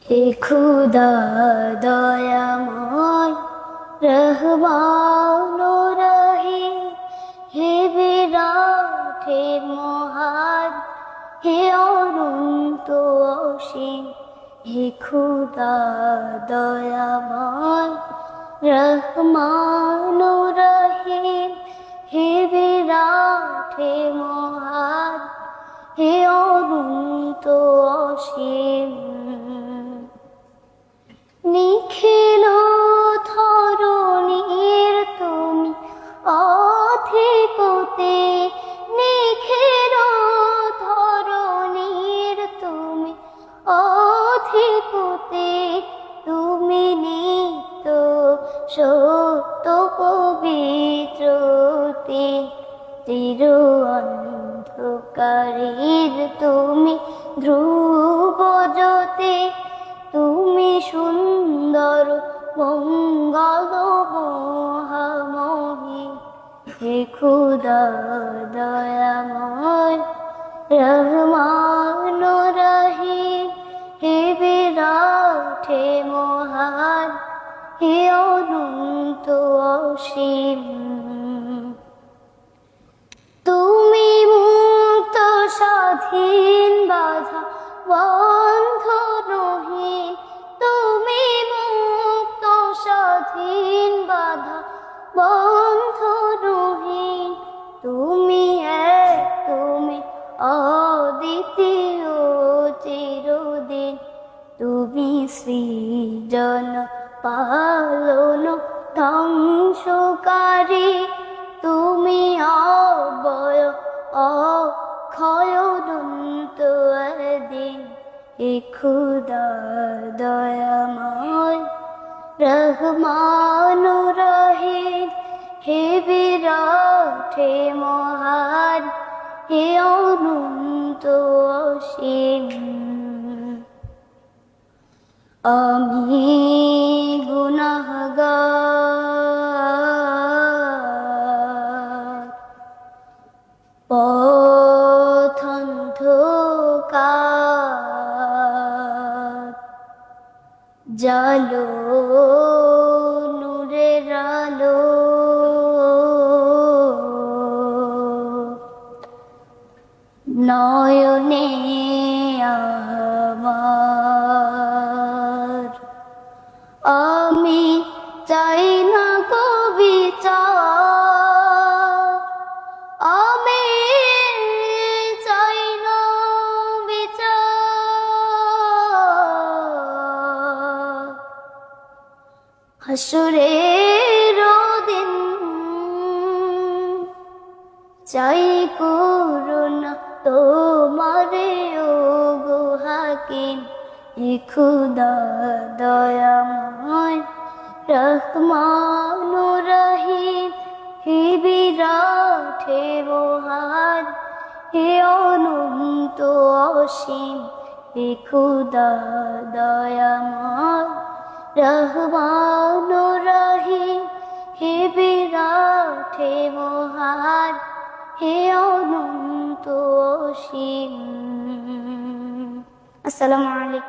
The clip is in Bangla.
হে খুদা দয়াময় রহমান রহিম, হে বিরাট হে মহান, হে অনন্ত অসীম। হে খুদা দয়াময় রহমান রহিম, হে বিরাট হে মহান, হে অনন্ত অসীম। নিখিল ধরণীর তুমি অধিপতি, নিখিল ধরণীর তুমি অধিপতি। তুমি নিত্য সত্য পবিত্রতে, চির অন্ধকারের তুমি ধ্রুব জ্যোতি। তুমি সুন্দর মঙ্গল মহামহী, হে খুদা দয়াময় রহমান রহিম, হে বিরাট হে মহান, হে অনন্ত অসীম। তুমি মুক্ত স্বাধীন বাধা বন্ধনহীন, তুমি মুক্ত স্বাধীন বাধা বন্ধনহীন। তুমি এক, তুমি অদ্বিতীয় চিরদিন। তুমি সৃজন পালন ধ্বংসকারী, তুমি অব্যয় অক্ষয় অনন্ত দিন। হে খুদা দয়াময় রহমান রহিম, হে বিরাট হে মহান, হে অনন্ত অসীম। আমি গুনাহগার, পথ অন্ধকার, জালো নূরের আলো, নয়নে আমার। আমি চাই না কবিচার, আমি চাই না বিচার। হাসরের দিন চাই করুণা তোমারে ওগো হাকিম। হে খুদা দয়াময় রহমান রহিম, হে বিরাট হে মহান, হে অনন্ত অসীম। হে খুদা দয়াময় রহমান রহিম, হে বিরাট হে মহান, হে অনন্ত অসীম। আসসালামু আলাইকুম।